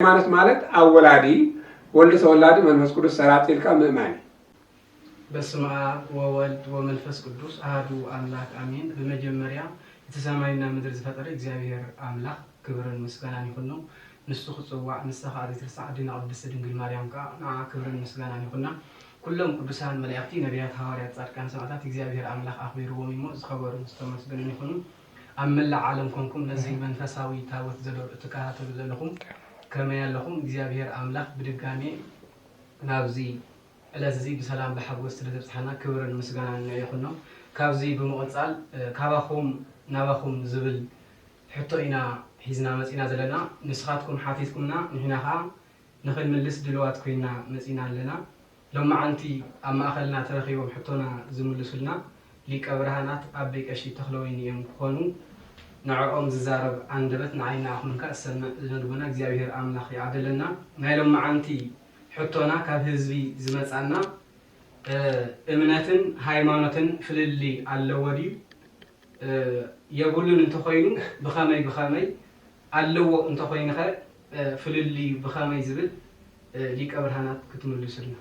ማለት አወላዲ ወልድ ተወላዲ መንፈስ ቅዱስ ሰራጢልካ ምእማኒ በስመ አብ ወወልድ ወመንፈስ ቅዱስ አሐዱ አምላክ አሜን። በመጀመሪያ የተሰማይና ምድር ዝፈጠረ እግዚአብሔር አምላክ ክብርን ምስጋናን ይሁን ነው። ንሱ ጽዋዕ ንስኻ አዲትርሳዕ ዲና ቅድስት ድንግል ማርያም ካ ክብርን ምስጋናን ይሁንና ኩሎም ቅዱሳን መላእክቲ ነቢያት ሐዋርያት ጻድቃን ሰማዕታት እግዚአብሔር አምላክ አኽቢርዎም ይሞ ዝኸበሩ ዝተመስገኑ ይሁኑ። ኣብ መላእ ዓለም ኮንኩም ነዚ መንፈሳዊ ታቦት ተከታተሉ ዘለኹም كما يلهم እግዚአብሔር አምላክ በድጋሜ ናብዚ ዕለዚ በሰላም በሐጎስ ስለተብጽሐና ክብርን ምስጋናን ይሁን ነው። ካብዚ በመቆጻል ካባኹም ናባኹም ዝብል ሕቶኢና ሒዝና መጺና ዘለና ንስኻትኩም ሓቲትኩምና ንሕናኻ ንኽንምልስ ድልዋት ኮይና መጺና ኣለና። ሎማዓንቲ ኣብ ማእኸልና ተረኺቦም ሕቶና ዝምልሱልና ሊቀ ብርሃናት ኣበይ ቀሺ ተኽለወይኒ እዮም ክኾኑ نعم زارب عندبت نعينا أخون كأسنا زنقبنا እግዚአብሔር አምላክ ያደለና ናይሎም ማዓንቲ ሕቶና ካብ ህዝቢ ዝመጻና እምነትን ሃይማኖትን ፍልሊ አለወዲ የቡሉን እንተኾይኑ በኸመይ አለዎ እንተኾይንኸ ፍልሊ በኸመይ ዝብል ሊቀ ብርሃናት ክትምልሱልና።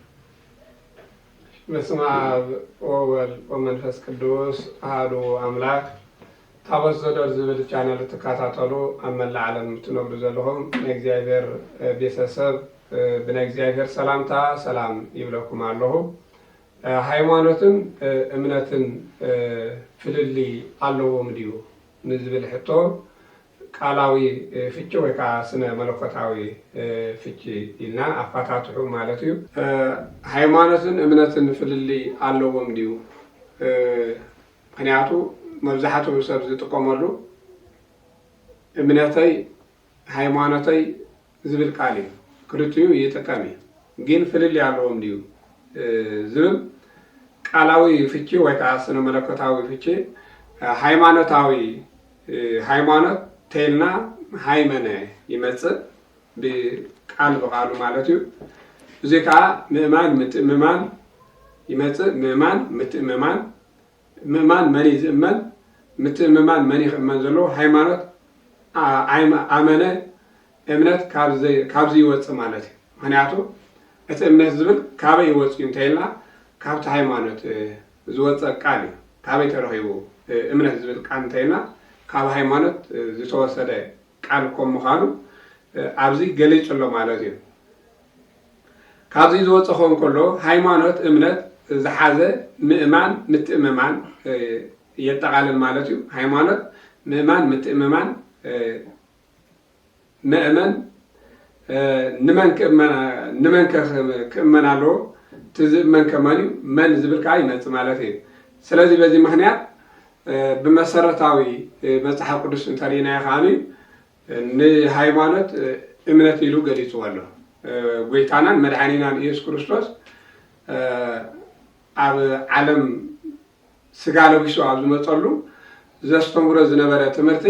በስመ አብ ወወልድ ወመንፈስ ቅዱስ አሐዱ አምላክ ታቦት ዘዶር ዝብል ቻናል ተከታተሉ አመላ ዓለም ትነብሩ ዘለኹም እግዚአብሔር ቤተሰብ ብና እግዚአብሔር ሰላምታ ሰላም ይብለኩም አለሁ። ሃይማኖትን እምነትን ፍልሊ አለዎም ድዩ ንዝብል ሕቶ ቃላዊ ፍቺ ወይ ከዓ ስነ መለኮታዊ ፍቺ ኢልና አፋታትሑ ማለት እዩ። ሃይማኖትን እምነትን ፍልሊ አለዎም ድዩ ምክንያቱ መብዛሕትኡ ሰብ ዝጥቀመሉ እምነተይ ሃይማኖተይ ዝብል ቃል እዩ። ክልቲኡ ይጥቀም እዩ ግን ፍልሊ ኣለዎም ድዩ ዝብል ቃላዊ ፍቺ ወይ ከዓ ስነ መለኮታዊ ፍቺ ሃይማኖታዊ ሃይማኖት ተይልና ሃይመነ ይመጽእ ብቃል በቃሉ ማለት እዩ። እዚ ከዓ ምእማን ምትእምማን ይመጽእ ምእማን ምትእምማን ምእማን መኒ ዝእመን ምትእምማን መኒ ክእመን ዘሎ ሃይማኖት ኣመነ እምነት ካብዚ ይወፅእ ማለት እዩ። ምክንያቱ እቲ እምነት ዝብል ካበይ ይወፅእ እንተይልና ካብቲ ሃይማኖት ዝወፀእ ቃል እዩ። ካበይ ተረኺቡ እምነት ዝብል ቃል እንተይልና ካብ ሃይማኖት ዝተወሰደ ቃል ከም ምዃኑ ኣብዚ ገሊጹ ኣሎ ማለት እዩ። ካብዚ ዝወፅእ ክኸውን ከሎ ሃይማኖት እምነት ዝሓዘ ምእማን ምትእምማን የጠቃልል ማለት እዩ። ሃይማኖት ምእማን ምትእምማን ምእመን ንመን ክእመን ኣለዎ ትዝእመን ከመን እዩ መን ዝብል ከዓ ይመጽእ ማለት እዩ። ስለዚ በዚ ምክንያት ብመሰረታዊ መጽሓፍ ቅዱስ እንተሪእናዮ ከዓኒ ንሃይማኖት እምነት ኢሉ ገሊጽዎ ኣሎ። ጎይታናን መድሓኒናን ኢየሱስ ክርስቶስ ኣብ ዓለም ስጋ ለቢሱ ኣብ ዝመጸሉ ዘስተምሮ ዝነበረ ትምህርቲ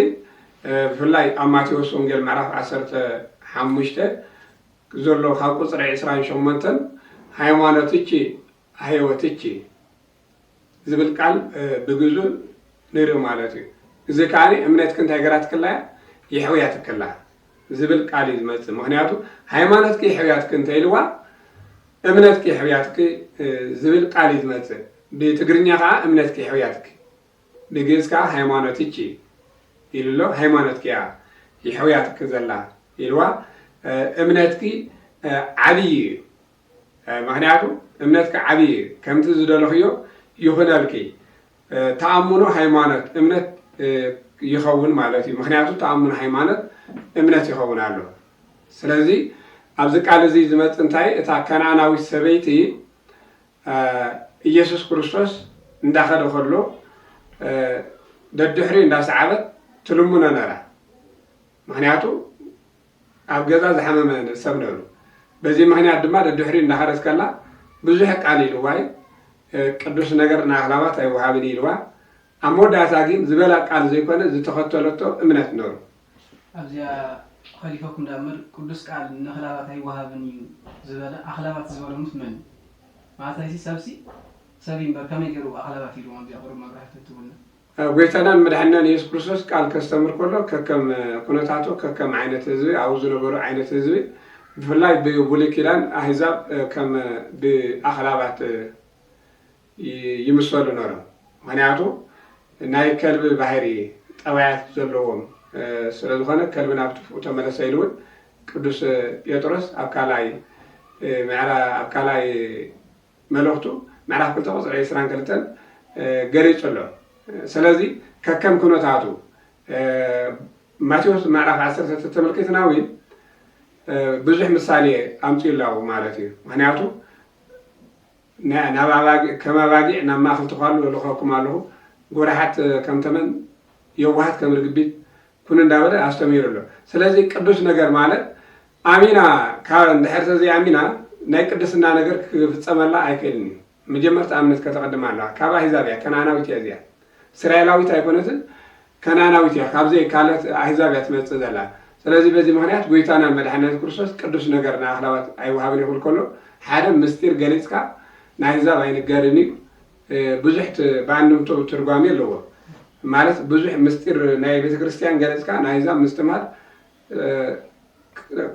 ብፍላይ ኣብ ማቴዎስ ወንጌል ምዕራፍ 15 ዘሎ ካብ ቁፅሪ 28 ሃይማኖትቺ ህይወትቺ ዝብል ቃል ብግዙ ንርኢ ማለት እዩ። እዚ ከዓኒ እምነትክ እንታይ ገራ ትክላ ይሕውያ ትክላ ዝብል ቃል እዩ ዝመጽእ። ምክንያቱ ሃይማኖትኪ ይሕውያትክ እንተይልዋ እምነትኪ ሕውያትኪ ዝብል ቃል እዩ ዝመጽእ። ብትግርኛ ከዓ እምነትኪ ሕውያትኪ ብግእዝ ከዓ ሃይማኖትቺ ኢሉሎ ሃይማኖትኪ እያ ይሕውያትኪ ዘላ ኢልዋ እምነትኪ ዓብይ እዩ። ምክንያቱ እምነትኪ ዓብይ እዩ ከምቲ ዝደለኽዮ ይኹነልኪ ተኣምኖ ሃይማኖት እምነት ይኸውን ማለት እዩ። ምክንያቱ ተኣምኖ ሃይማኖት እምነት ይኸውን ኣሎ። ስለዚ ኣብዚ ቃል እዚ ዝመጽእ እንታይ እታ ከነዓናዊት ሰበይቲ ኢየሱስ ክርስቶስ እንዳኸደ ከሎ ደድሕሪ እንዳሰዓበት ትልሙኖ ነራ። ምክንያቱ ኣብ ገዛ ዝሓመመ ሰብ ነይሩ። በዚ ምክንያት ድማ ደድሕሪ እንዳኸደት ከላ ብዙሕ ቃል ኢልዋ ቅዱስ ነገር ንኣኽላባት ኣይወሃብን ኢልዋ። ኣብ መወዳእታ ግን ዝበላ ቃል ዘይኮነ ዝተኸተለቶ እምነት ነይሩ። ኣብዚኣ خليفكم دامر قدس قال نخلافات هي وهابني زباله اخلافات زباله مسمن ما تايسي سبسي سبين بركم يجروا اخلافات يدوم بيقروا مبرحت تقولنا ጎይታናን መድኃኒናን ኢየሱስ ክርስቶስ ቃል ከስተምር ከሎ ከከም ኩነታቱ ከከም ዓይነት ህዝቢ ኣብኡ ዝነበሩ ዓይነት ህዝቢ ብፍላይ ብብሉይ ኪዳን ኣሕዛብ ከም ብኣኽላባት ይምሰሉ ነይሮም። ምክንያቱ ናይ ከልቢ ባህሪ ጠባያት ዘለዎም ስለዝኾነ ከልቢ ናብ ትፍኡ ተመለሰ ኢሉ እውን ቅዱስ ጴጥሮስ ኣብ ካልኣይ መልእኽቱ ምዕራፍ 2 ቁፅሪ 22 ገሊጹ ኣሎ። ስለዚ ከከም ኩነታቱ ማቴዎስ ምዕራፍ 10 ተመልኪትና ወይ ብዙሕ ምሳሌ ኣምፂላው ማለት እዩ። ምክንያቱ ከም ኣባጊዕ ናብ ማእኸል ትኳሉ ልኸኩም ኣለኹ ጎራሓት ከም ተመን የዋሃት ከም ርግቢት ኩን እንዳበለ ኣስተሚሩ ኣሎ። ስለዚ ቅዱስ ነገር ማለት ኣሚና ካብ እንድሕር ተዘይኣሚና ናይ ቅድስና ነገር ክፍፀመላ ኣይክእልን እዩ። መጀመርታ እምነት ከተቐድማ ኣለዋ። ካብ ኣሕዛብ እያ ከነዓናዊት እያ እዚኣ እስራኤላዊት ኣይኮነትን ከነዓናዊት እያ ካብዘይ ካልኦት ኣሕዛብ እያ ትመፅእ ዘላ። ስለዚ በዚ ምክንያት ጎይታና መድሓኒት ክርስቶስ ቅዱስ ነገር ንኣኽላባት ኣይወሃብን ይኽእል ከሎ ሓደ ምስጢር ገሊፅካ ንኣሕዛብ ኣይንገርን እዩ። ብዙሕ ብኣንድምቶ ትርጓሜ ኣለዎ ማለት ብዙሕ ምስጢር ናይ ቤተክርስትያን ገሊፅካ ንኣሕዛብ ምስትምሃር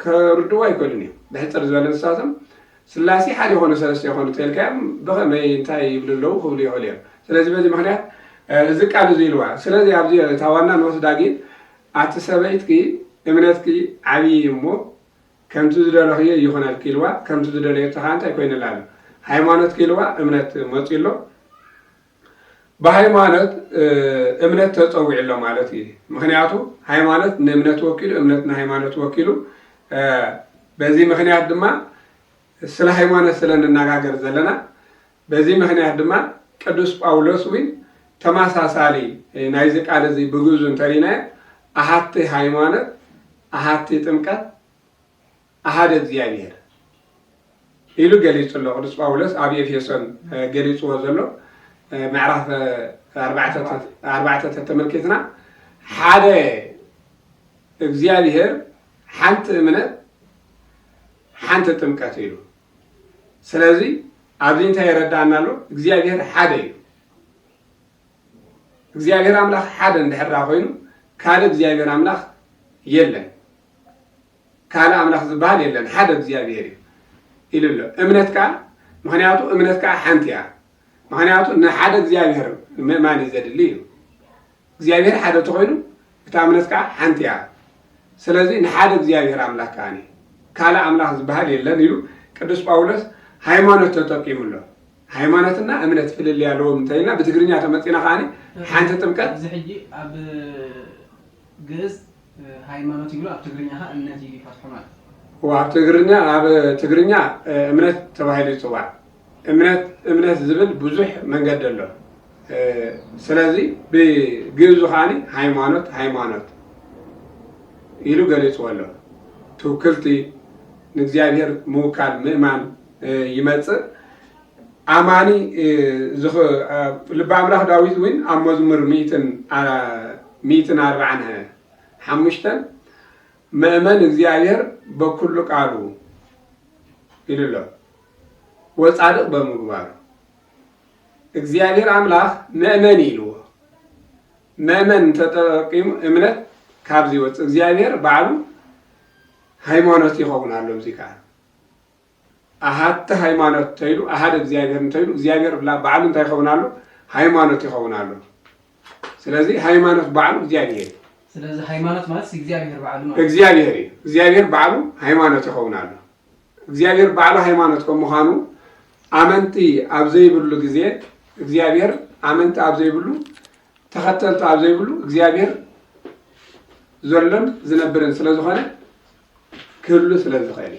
ከርድዎ ኣይክእሉን እዩ። ብሕፅር ዝበለ ንሳቶም ስላሴ ሓደ ይኾኑ ሰለስተ ይኾኑ ተልካዮም ብኸመይ እንታይ ይብሉ ኣለዉ ክብሉ ይኽእሉ እዮም። ስለዚ በዚ ምክንያት እዚ ቃል እዚ ኢልዋ። ስለዚ ኣብዚ እታ ዋና ንወስዳ ግን ኣቲ ሰበይትኪ እምነትኪ ዓብዪ እሞ ከምቲ ዝደለኽዮ ይኹነልኪ ኢልዋ። ከምቲ ዝደለየቶ ከዓ እንታይ ኮይኑላ ኣሎ ሃይማኖት ክኢልዋ እምነት መፂ ኣሎ። ብሃይማኖት እምነት ተፀዊዕ ኣሎ ማለት እዩ። ምክንያቱ ሃይማኖት ንእምነት ወኪሉ እምነት ንሃይማኖት ወኪሉ በዚ ምክንያት ድማ ስለ ሃይማኖት ስለ እንነጋገር ዘለና በዚ ምክንያት ድማ ቅዱስ ጳውሎስ እውን ተመሳሳሊ ናይዚ ቃል እዚ ብግዙ እንተሪናዮ ኣሃቲ ሃይማኖት ኣሃቲ ጥምቀት ኣሃደ እግዚኣብሔር ኢሉ ገሊፁ ኣሎ። ቅዱስ ጳውሎስ ኣብ ኤፌሶን ገሊፅዎ ዘሎ ምዕራፍ 4 ተመልኪትና ሓደ እግዚኣብሔር ሓንቲ እምነት ሓንቲ ጥምቀት ኢሉ። ስለዚ ኣብዚ እንታይ የረዳእና ኣሎ እግዚኣብሔር ሓደ እዩ። እግዚአብሔር አምላክ ሓደ እንድሕራ ኮይኑ ካለ እግዚአብሔር አምላክ የለን። ካለ አምላክ ዝበሃል የለን ሓደ እግዚአብሔር ኢሉ ኣሎ። እምነት ከዓ ምክንያቱ እምነት ከዓ ሓንቲ እያ። ምክንያቱ ንሓደ እግዚአብሔር ምእማን ዘድሊ እዩ። እግዚአብሔር ሓደ ተኮይኑ እታ እምነት ከዓ ሓንቲ እያ። ስለዚ ንሓደ እግዚአብሔር አምላክ ከዓኒ ካለ አምላክ ዝበሃል የለን ኢሉ ቅዱስ ጳውሎስ ሃይማኖት ተጠቂሙ ኣሎ። ሃይማኖትና እምነት ፍልል ያለው እንተይና በትግርኛ ተመጽና ካኒ ሓንቲ ጥምቀት ዝሕጂ ኣብ ግዕዝ ሃይማኖት ይብሉ ኣብ ትግርኛ እምነት ይፈትሑ ማለት ወአብ ትግርኛ እምነት ተባሂሉ ይጽዋዕ። እምነት ዝብል ብዙሕ መንገድ ኣሎ። ስለዚ ብግዕዙ ካኒ ሃይማኖት ኢሉ ገሊጽዎ ኣሎ። ትውክልቲ ንእግዚአብሔር ምውካል ምእማን ይመጽእ አማኒ ልበ አምላክ ዳዊት እውን ኣብ መዝሙር 145 ምእመን እግዚአብሔር በኩሉ ቃሉ ኢሉ ኣሎ ወጻድቅ በምግባሩ። እግዚአብሔር አምላክ ምእመን ኢልዎ ምእመን ተጠቂሙ እምነት ካብዚ ወፅእ እግዚአብሔር ባዕሉ ሃይማኖት ይኸውን ኣሎ። እዚ ከዓ ኣሃተ ሃይማኖት ተይሉ ኣሃደ እግዚአብሔር እንተይሉ እግዚአብሔር ባዕሉ እንታይ ይኸውን ኣሎ ሃይማኖት ይኸውን ኣሎ። ስለዚ ሃይማኖት ባዕሉ እግዚአብሔር ስለዚ ሃይማኖት ማለት እግዚአብሔር ባዕሉ ማለት እግዚአብሔር ባዕሉ ሃይማኖት ይኸውን ኣሎ። እግዚአብሔር ባዕሉ ሃይማኖት ከምዃኑ ኣመንቲ ኣብ ዘይብሉ ግዜ እግዚአብሔር ኣመንቲ ኣብ ዘይብሉ ተኸተልቲ ኣብ ዘይብሉ እግዚአብሔር ዘሎን ዝነብርን ስለዝኾነ ክህሉ ስለዝኽእል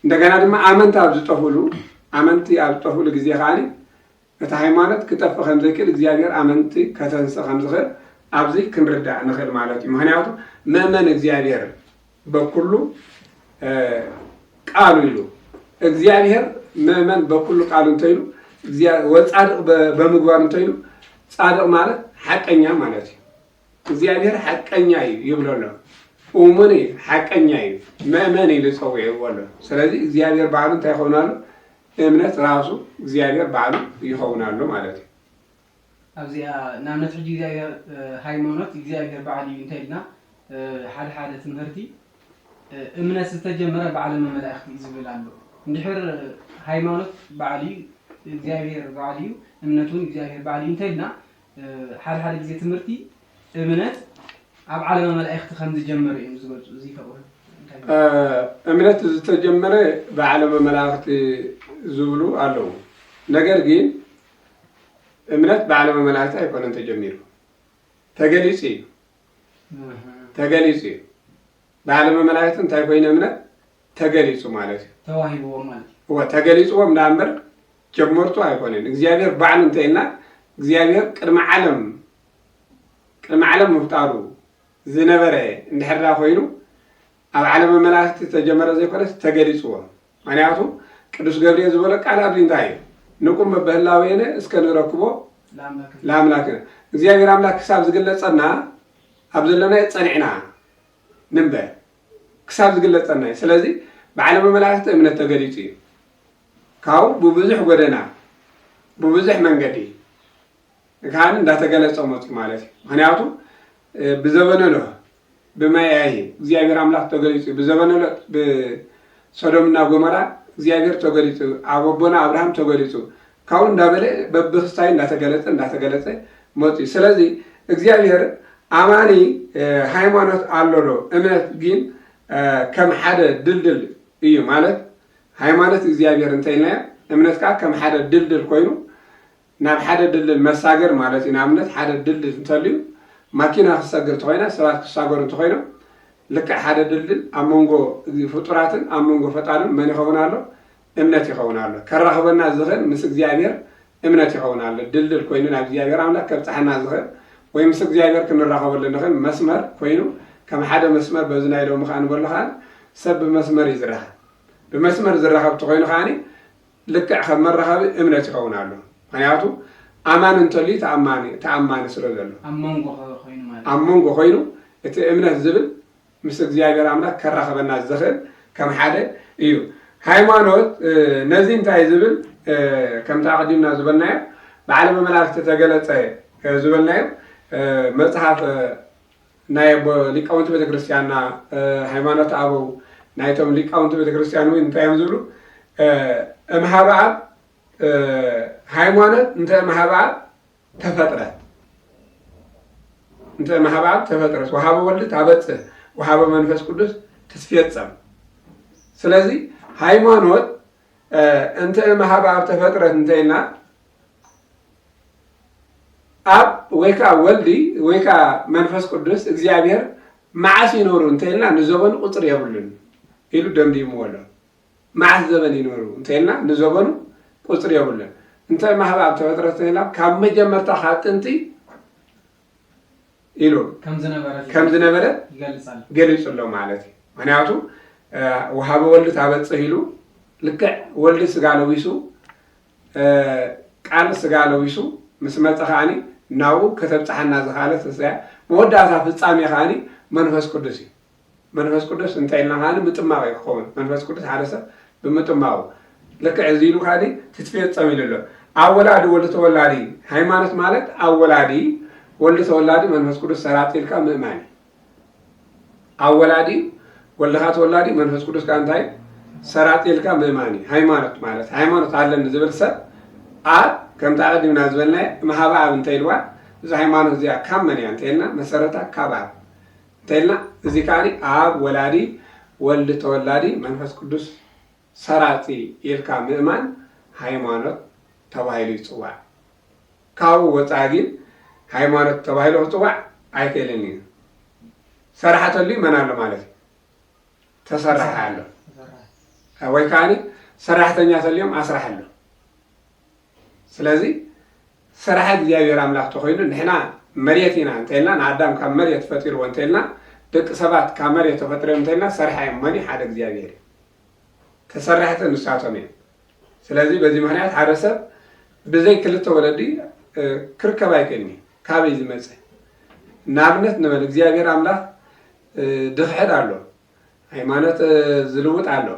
እንደገና ድማ ኣመንቲ ኣብ ዝጠፍሉ ግዜ ከዓኒ እቲ ሃይማኖት ክጠፍእ ከም ዘይክእል እግዚአብሔር ኣመንቲ ከተንስእ ከም ዝኽእል ኣብዚ ክንርዳእ ንኽእል ማለት እዩ። ምክንያቱ ምእመን እግዚአብሔር በኩሉ ቃሉ ኢሉ እግዚአብሔር ምእመን በኩሉ ቃሉ እንተይሉ ወጻድቅ በምግባር እንተይሉ ጻድቅ ማለት ሓቀኛ ማለት እዩ። እግዚአብሔር ሓቀኛ እዩ ይብሎ ኣሎ። እሙን ሓቀኛ እዩ ምእመን ኢሉ ፀዊዕዎ ኣሎ። ስለዚ እግዚአብሔር ባዕሉ እንታይ ይኸውን ኣሎ እምነት ራሱ እግዚአብሔር ባዕሉ ይኸውን ኣሎ ማለት እዩ። أبزي نعمة حجي إذا هايمونات إذا بعلي ينتهينا حال تمهرتي من ستجمع بعلم ملاخي إزبل عنده نحر هايمونات بعلي إذا بعلي أمنتون إذا بعلي ينتهينا حال إذا تمرتي أمنت أب علم ملاخي خمس جمر إزبل زي فقول أمنت تجمع بعلم ملاخي زبلو علو نجرجين እምነት በዓለም መላእክት አይኮነም ተጀሚሩ ተገሊጽ በዓለም መላእክት እንታይ ኮይነ እምነት ተገሊጹ ማለት ተዋሂቦ ማለት ተገሊጹም ዳምር ጀመርቱ አይኮነን እግዚአብሔር ባዕሉ እንተይና እግዚአብሔር ቅድመ ዓለም ምፍጣሩ ዝነበረ እንድሕራ ኮይኑ ኣብ ዓለም መላእክት ተጀመረ ዘይኮነስ ተገሊጽዎ ምክንያቱ ቅዱስ ገብርኤል ዝበለ ቃል ኣብ እንታይ ንቁም በህላወየነ እስከ ንረክቦ ለአምላክ እግዚአብሔር አምላክ ክሳብ ዝግለጸና ኣብ ዘለና ጸኒዕና ንንበር ክሳብ ዝግለጸና ስለዚህ በዓለም መላእክት እምነት ተገሊጹ ካው ብብዙሕ ጎደና ብብዙሕ መንገዲ ካን እንዳተገለጸ ሞት ማለት ምክንያቱ ብዘበነሎ በማያይ እግዚአብሔር አምላክ ተገሊጹ ብዘበነሎ በሶዶምና ጎሞራ እግዚአብሔር ተገሊጹ አቦቦና አብርሃም ተገሊጹ ካውን እንዳበለ በብክስታይ እንዳተገለጸ ሞት ስለዚህ እግዚአብሔር አማኒ ሃይማኖት አለሎ እምነት ግን ከም ሓደ ድልድል እዩ ማለት ሃይማኖት እግዚአብሔር እንተይና እምነት ካ ከም ሓደ ድልድል ኮይኑ ናብ ሓደ ድልድል መሳገር ማለት ኢና እምነት ሓደ ድልድል እንተልዩ ማኪና ክሰግር ተኮይና ሰባት ክሳገሩ እንተኮይኖ ልክዕ ሓደ ድልድል ኣብ መንጎ ፍጡራትን ኣብ መንጎ ፈጣሪን መን ይኸውን ኣሎ እምነት ይኸውን ኣሎ ከራኸበና ዝኽእል ምስ እግዚአብሔር እምነት ይኸውን ኣሎ ድልድል ኮይኑ ናብ እግዚአብሔር አምላክ ከብፅሐና ዝኽእል ወይ ምስ እግዚአብሔር ክንራኸበሉ ንኽእል መስመር ኮይኑ ከም ሓደ መስመር በዝናይ ሎሚ ከዓ ንበሎ ከዓ ሰብ ብመስመር ይዝራኸ ብመስመር ዝራኸብ ተኮይኑ ከዓኒ ልክዕ ከም መራኸቢ እምነት ይኸውን ኣሎ ምክንያቱ ኣማን እንተልዩ ተኣማኒ ስለ ዘሎ ኣብ መንጎ ኮይኑ እቲ እምነት ዝብል ምስ እግዚአብሔር አምላክ ከራኸበና ዝኽእል ከም ሓደ እዩ ሃይማኖት ነዚ እንታይ ዝብል ከም ተቀዲምና ዝበልናዮ በዓለም መላእክት ተገለጸ ዝበልናዮ መጽሐፍ ናይ ሊቃውንቲ ቤተክርስቲያንና ሃይማኖት አበው ናይቶም ሊቃውንቲ ቤተክርስቲያን ወይ እንታይ ዝብሉ እምሃበ አብ ሃይማኖት እንተ እምሃበ አብ ተፈጥረት እንተ እምሃበ አብ ተፈጥረት ወሃበ ወልድ ታበጽሕ ወሃበ መንፈስ ቅዱስ ትስፈጸም ስለዚህ ሃይማኖት እንተ እምሃበ አብ ተፈጥረት እንተይና አብ ወይካ ወልዲ ወይካ መንፈስ ቅዱስ እግዚአብሔር መዓስ ይኖሩ እንተይልና ንዘበኑ ቁጥር የብሉን ኢሉ ደምዲምዎሎ መዓስ ዘበን ይኖሩ እንተይልና ንዘበኑ ቁጥር የብሉን እንተ እምሃበ አብ ተፈጥረት እንተይልና ካብ መጀመርታ ካብ ጥንቲ ኢሉ ከም ዝነበረ ገሊጹሎ ማለት እዩ ምክንያቱ ወሃበ ወልድ ታበጽሕ ኢሉ ልክዕ ወልድ ስጋ ለዊሱ ቃል ስጋ ለዊሱ ምስ መጽ ከዓኒ ናው ከተብጽሐና ዝኻለ ተስያ መወዳእታ ፍጻሜ ከዓኒ መንፈስ ቅዱስ እዩ መንፈስ ቅዱስ እንታይ ኢልና ከዓኒ ምጥማቕ ይኸውን መንፈስ ቅዱስ ሓደ ሰብ ብምጥማቑ ልክዕ እዚ ኢሉ ከዓኒ ትትፈጸም ኢሉ ኣሎ ኣብ ወላዲ ወልዲ ተወላዲ ሃይማኖት ማለት ኣብ ወላዲ ወልዲ ተወላዲ መንፈስ ቅዱስ ሰራጢልካ ምእማኒ ኣብ ወላዲ ወልድኻ ተወላዲ መንፈስ ቅዱስ ካ እንታይ ሰራጢልካ ምእማኒ ሃይማኖት ማለት ሃይማኖት አለን ዝብል ሰብ ኣብ ከም ተቀዲምና ዝበልና እምሃበ አብ እንተይልዋ እዚ ሃይማኖት እዚኣ ካብ መን እያ እንተይልና መሰረታ ካብ ኣብ እንተይልና እዚ ከዓኒ ኣብ ወላዲ ወልዲ ተወላዲ መንፈስ ቅዱስ ሰራጢ ኢልካ ምእማን ሃይማኖት ተባሂሉ ይፅዋዕ ካብኡ ወፃኢ ግን ሃይማኖት ተባሂሉ ክፅዋዕ ኣይክእልን እዩ ሰራሕተሉ መን ኣሎ ማለት እዩ ተሰራሐ ኣሎ ወይ ከዓኒ ሰራሕተኛ ተልዮም ኣስራሕ ኣሎ ስለዚህ ስራሕ እግዚአብሔር አምላክ ተኮይኑ ንሕና መሬት ኢና እንተይልና ንአዳም ካብ መሬት ፈጢርዎ እንተይልና ደቂ ሰባት ካብ መሬት ተፈጥሮም እንተይልና ሰርሐዮም መኒ ሓደ እግዚአብሔር ተሰራሕተ ንሳቶም እዮም ስለዚህ በዚህ ምክንያት ሓደ ሰብ ብዘይ ክልተ ወለዲ ክርከብ ኣይክእልኒ ካበይ ዝመፅእ ንኣብነት ንበል እግዚአብሔር አምላክ ድኽሕድ ኣሎ ሃይማኖት ዝልውጥ ኣሎ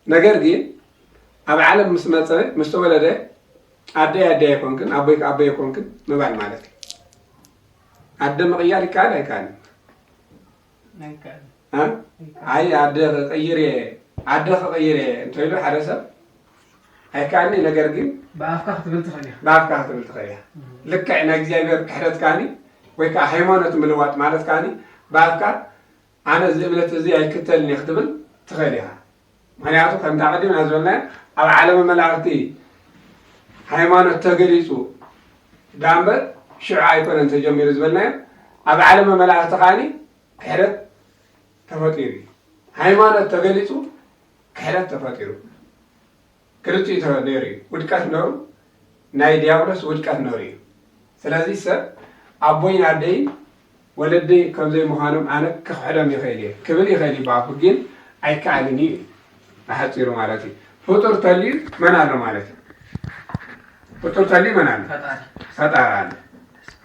ነገር ግን ኣብ ዓለም ምስ መፀ ምስ ተወለደ أدي يكونكن أبي يكونكن مبال مالتي أدي مغيار يكال يكال ها هاي أدي غيري أنت يلو حدث هيكاني نجرجين بأفكار تبلتخيها لك إن أجزاء كحرت كاني ويكا حيوانات ملوات مالت كاني بأفكار أنا زملت زي الكتل نخدمل تخيلها معناته كم تعقدين أزولنا على عالم ملاقتي حيوانات تجريسو دامبر شعاع يكون أنت جميل زبلنا على عالم ملاقتي كاني كحرت تفاتيري حيوانات تجريسو كحرت تفاتيرو كرتي تنوري ودكات نور ناي ديابلس ودكات نوري سلازي سب أبوين عدين ولدي كم زي مهانم أنا كحرم يخيلي كبل يخيلي بعفقين أي كعلني أحصيرو مالتي فطور تلي منالو مالتي فطور تلي منالو فتاران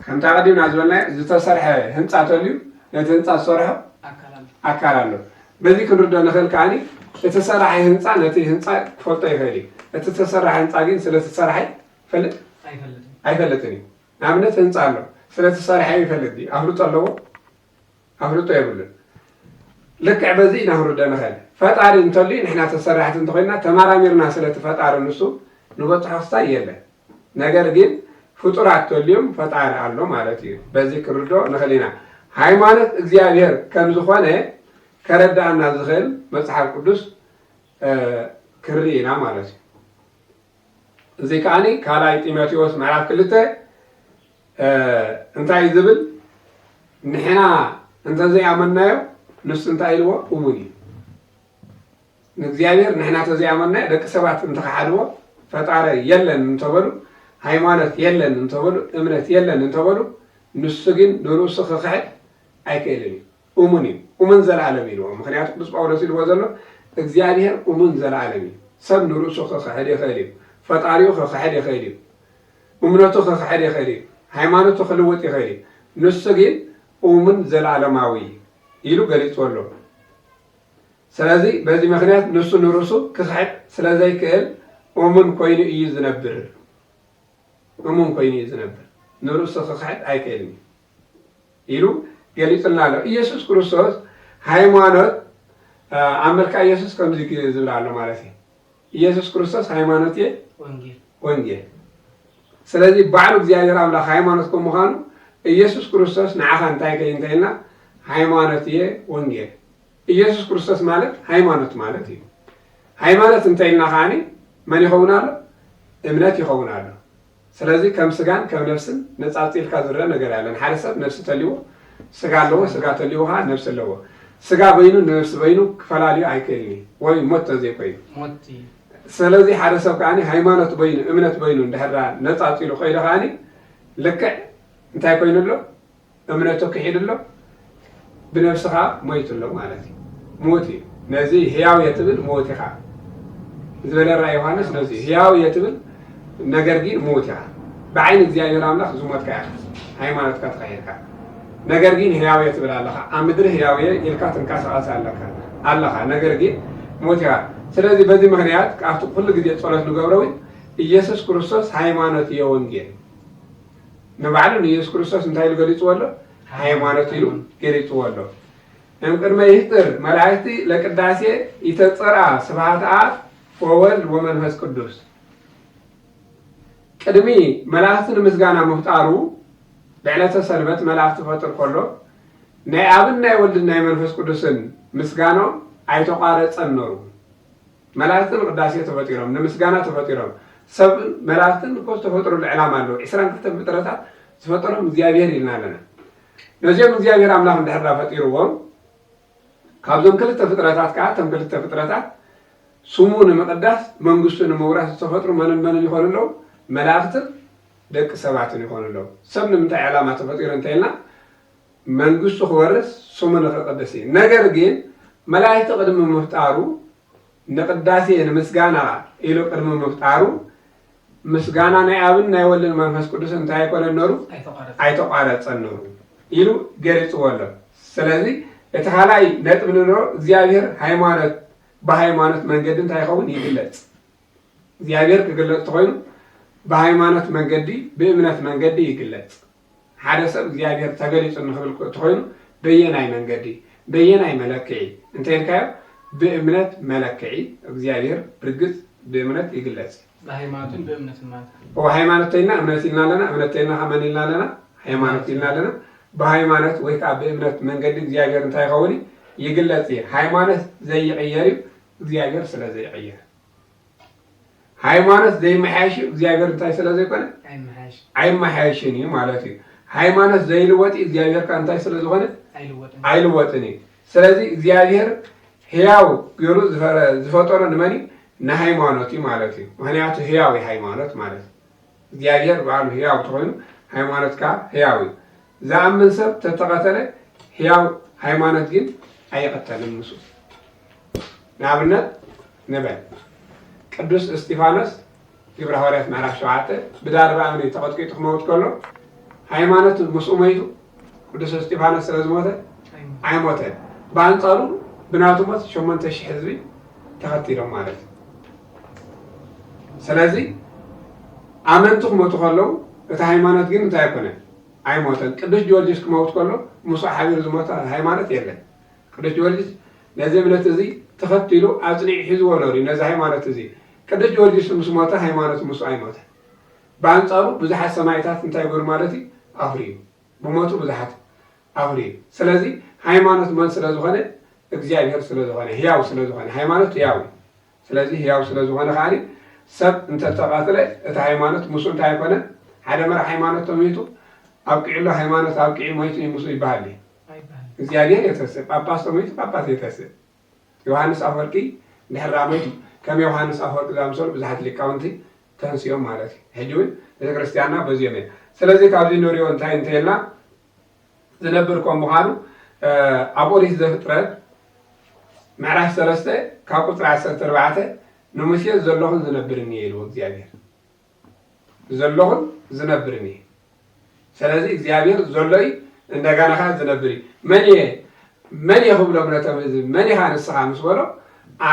كم تعقدين أزولنا زتا سرحة هنتا تليو نتنتا سرحة أكالالو بذي كنرد نخل كاني የተሰራሐ ህንጻ ነቲ ህንጻ ፎቶ ይኸዲ የተሰራሐ ህንጻ ግን ስለተሰራሐ ፈለጥ አይፈልጥኒ ናምነት ህንጻ አለ ስለተሰራሐ ይፈልጥ አፍልጦ ይብል ለከ በዚ ናህሩደ ነኸል ፈጣሪ እንተሊ ንሕና ተሰራሐት እንተኮይና ተማራሚርና ስለተፈጣሪ ንሱ ንበጽሐስታ የለ ነገር ግን ፍጡራት ተልዮም ፈጣሪ አለ ማለት እዩ በዚ ክርዶ ነኸሊና ሃይማኖት እግዚአብሔር ከም ዝኾነ ከረዳና ዝኽእል መጽሐፍ ቅዱስ ክርኢና ማለት እዩ እዚ ከዓኒ ካልኣይ ጢሞቴዎስ ምዕራፍ 2 እንታይ ዝብል ንሕና እንተዘይኣመናዮ ንሱ እንታይ ኢልዎ እሙን እዩ ንእግዚአብሔር ንሕና ተዘይኣመናዮ ደቂ ሰባት እንተኸሓድዎ ፈጣሪ የለን እንተበሉ ሃይማኖት የለን እንተበሉ እምነት የለን እንተበሉ ንሱ ግን ንርእሱ ክኽሕድ ኣይክእልን እዩ እሙን እዩ እሙን ዘለዓለም ኢልዎ ምክንያቱ ቅዱስ ጳውሎስ ኢልዎ ዘሎ እግዚአብሔር እሙን ዘለዓለም እዩ ሰብ ንርእሱ ክኽሕድ ይኽእል እዩ ፈጣሪኡ ክኽሕድ ይኽእል እዩ እምነቱ ክኽሕድ ይኽእል እዩ ሃይማኖቱ ክልውጥ ይኽእል እዩ ንሱ ግን እሙን ዘለዓለማዊ ኢሉ ገሊጹ ኣሎ ስለዚ በዚ ምክንያት ንሱ ንርእሱ ክኽሕድ ስለዘይክእል እሙን ኮይኑ እዩ ዝነብር ንርእሱ ክኽሕድ ኣይክእልን ኢሉ ገሊጹልና ኣሎ ኢየሱስ ክርስቶስ ሃይማኖት አመልካ ኢየሱስ ከምዚ ዝብል ኣሎ ማለት እዩ ኢየሱስ ክርስቶስ ሃይማኖት ወንጌል ስለዚ ባዕሉ እግዚአብሔር አምላክ ሃይማኖት ከምዃኑ ኢየሱስ ክርስቶስ ንዓኻ እንታይ ከይንተይልና ሃይማኖት ወንጌል ኢየሱስ ክርስቶስ ማለት ሃይማኖት ማለት እዩ ሃይማኖት እንተይልና ከዓኒ መን ይኸውን ኣሎ እምነት ይኸውን ኣሎ ስለዚ ከም ስጋን ከም ነፍስን ነፃፂልካ ዝረአ ነገር ያለን ሓደ ሰብ ነፍሲ ተልይዎ ስጋ ኣለዎ ስጋ ተልይዎ ከዓ ነፍሲ ኣለዎ ስጋ በይኑ ነፍሲ በይኑ ክፈላልዩ ኣይክእልኒ ወይ ሞት ተዘይኮይኑ ስለዚ ሓደ ሰብ ከዓኒ ሃይማኖት በይኑ እምነት በይኑ እንድሕር ነፃፂሉ ኮይሉ ከዓኒ ልክዕ እንታይ ኮይኑ ኣሎ እምነቱ ክሒድ ኣሎ ብነፍስኻ ሞይቱ ኣሎ ማለት እዩ ሞት እዩ ነዚ ህያው የትብል ሞት ኢኻ ዝበለ ራእይ ዮሃንስ ነዚ ህያው የትብል ነገር ግን ሞት ኢኻ ብዓይኒ እግዚአብሔር አምላክ ዝሞትካ ኢኻ ሃይማኖትካ ተኻሂድካ ነገር ግን ህያው የትብል ኣለኻ ኣብ ምድሪ ህያው ኢልካ ትንቀሳቐስ ኣለኻ ነገር ግን ሞት ኢኻ ስለዚ በዚ ምክንያት ካብቲ ኩሉ ግዜ ጸሎት ንገብሮ ኢየሱስ ክርስቶስ ሃይማኖት ወንጌል ንባዕሉ ንኢየሱስ ክርስቶስ እንታይ ኢሉ ገሊፅዎ ኣሎ ሃይማኖት ኢሉ ገሊፅዎ ኣሎ እምቅድመ ይፍጥር መላእክቲ ለቅዳሴ ይተፀርአ ስብሐተ አብ ወወልድ ወመንፈስ ቅዱስ ቅድሚ መላእክቲ ንምስጋና ምፍጣሩ ብዕለተ ሰንበት መላእክቲ ፈጥር ከሎ ናይ ኣብን ናይ ወልድን ናይ መንፈስ ቅዱስን ምስጋኖ ኣይተቋረፀን ነሩ መላእክትን ቅዳሴ ተፈጢሮም ንምስጋና ተፈጢሮም ሰብ መላእክትን ተፈጥሩ ዕላማ ኣለዎ 22 ፍጥረታት ዝፈጠሮም እግዚአብሔር ኢልና ኣለና ነዚኦም እግዚአብሔር አምላክ እንድሕር ፈጢርዎም ካብዞም ክልተ ፍጥረታት ከዓ እቶም ክልተ ፍጥረታት ስሙ ንምቅዳስ መንግስቱ ንምውራስ ዝተፈጥሩ መንን ይኾኑ ኣለዉ መላእክትን ደቂ ሰባትን ይኾኑ ኣለዉ ሰብ ንምንታይ ዕላማ ተፈጢሩ እንተኢልና መንግስቱ ክወርስ ስሙ ንክቅደስ እዩ ነገር ግን መላእክቲ ቅድሚ ምፍጣሩ ንቅዳሴ ንምስጋና ኢሉ ቅድሚ ምፍጣሩ ምስጋና ናይ ኣብን ናይ ወልድን መንፈስ ቅዱስ እንታይ ኣይኮነን ነሩ ኣይተቋረፀን ነሩ ኢሉ ገሊፅዎ ኣሎ ስለዚ እቲ ካልኣይ ነጥብ ንብሎ እግዚአብሔር ሃይማኖት ብሃይማኖት መንገዲ እንታይ ይኸውን ይግለፅ እግዚአብሔር ክግለፅ ተኮይኑ بهايمانة من قدي بإمنة من قدي يقلت حدا سب እግዚአብሔር ተገሊጹ ንኽብል ትኾይኑ በየናይ መንገዲ በየናይ መለክዒ እንታይ ልካዮ ብእምነት መለክዒ እግዚአብሔር ብርግጽ ብእምነት ይግለጽ በሃይማኖትን በእምነት ማለት ሃይማኖተኛ እምነት ይልናለና እምነተኛ ሀመን ይልናለና ሃይማኖት ይልናለና በሃይማኖት ወይ ካ በእምነት መንገዲ እግዚአብሔር እንታይ ኸውኒ ይግለጽ ሃይማኖት ዘይቀየር እግዚአብሔር ስለዘይቀየር ሃይማኖት ዘይመሐሽ እግዚአብሔር እንታይ ስለዘይኮነ አይመሐሽኒ ማለት እዩ ሃይማኖት ዘይልወጥ እግዚአብሔር ካንታይ ስለዝኾነ አይልወጥኒ ስለዚህ እግዚአብሔር ሕያው ገሩ ዝፈጠሮ ንመኒ ንሃይማኖት ማለት እዩ ምክንያቱ ሕያው ሃይማኖት ማለት እግዚአብሔር ባሉ ሕያው ተኾይኑ ሃይማኖት ካ ሕያው ዝኣምን ሰብ ተተኸተለ ሕያው ሃይማኖት ግን ኣይቀተልን ንሱ ንኣብነት ንበል ቅዱስ እስጢፋኖስ ግብረ ሐዋርያት ምዕራፍ 7 ብዳርባ እምኒ ተቐጥቂጡ ክመውት ከሎ ሃይማኖት ምስኡ ሞይቱ ቅዱስ እስጢፋኖስ ስለዝሞተ ኣይሞተን በአንጻሩ ብናቱ ሞት 8000 ህዝቢ ተኸቲሎም ማለት ስለዚህ ኣመንቲ ክሞቱ ከለዉ እቲ ሃይማኖት ግን እንታይ ኣይኮነ ኣይሞተን ቅዱስ ጊዮርጊስ ክመውት ከሎ ምስኡ ሓቢሩ ዝሞተ ሃይማኖት የለን ቅዱስ ጊዮርጊስ ነዚ እምነት እዚ ተኸቲሉ ኣጽኒዕ ሒዝዎ ነሩ ነዚ ሃይማኖት እዚ ቅዱስ ጊዮርጊስ ምስ ሞተ ሃይማኖት ምስኡ ኣይሞተን በአንጻሩ ብዙሓት ሰማዕታት እንታይ ገሩ ማለት እዩ ኣፍርዩ ብሞቱ ብዙሓት ኣፍርዩ ስለዚ ሃይማኖት መን ስለዝኾነ እግዚአብሔር ስለዝኾነ ሕያው ስለዝኾነ ሃይማኖት ሕያው ስለዚ ሕያው ስለዝኾነ ከዓኒ ሰብ እንተተቐትለ እቲ ሃይማኖት ምስኡ እንታይ ኣይኮነ ሓደ መራሒ ሃይማኖት ተሞይቱ ኣብቂዕሎ ሃይማኖት ኣብቂዒ ሞይቱ ምስኡ ይበሃል እግዚአብሔር የተስእ ጳጳስ ተሞይቱ ጳጳስ የተስእ ዮሐንስ ኣፈወርቂ ድሕራ ሞይቱ ከም ዮሐንስ ኣፈወርቂ ዝኣምሰሉ ብዙሓት ሊቃውንቲ ተንስዮም ማለት እዩ ሕጂ እውን ቤተክርስቲያንና በዚኦም እያ ስለዚ ካብዚ ንሪኦ እንታይ እንተይልና ዝነብር ከም ምዃኑ ኣብ ኦሪት ዘፍጥረት ምዕራፍ 3 ካብ ቁፅሪ 14 ንሙሴ ዘለኹን ዝነብርኒ ኢልዎ እግዚአብሔር ዘለኹን ዝነብርኒ ስለዚ እግዚአብሔር ዘሎይ እንደገና ኸ ዝነብር መን የኽብሎም ነቶም ህዝቢ መን ኢኻ ንስኻ ምስ በሎ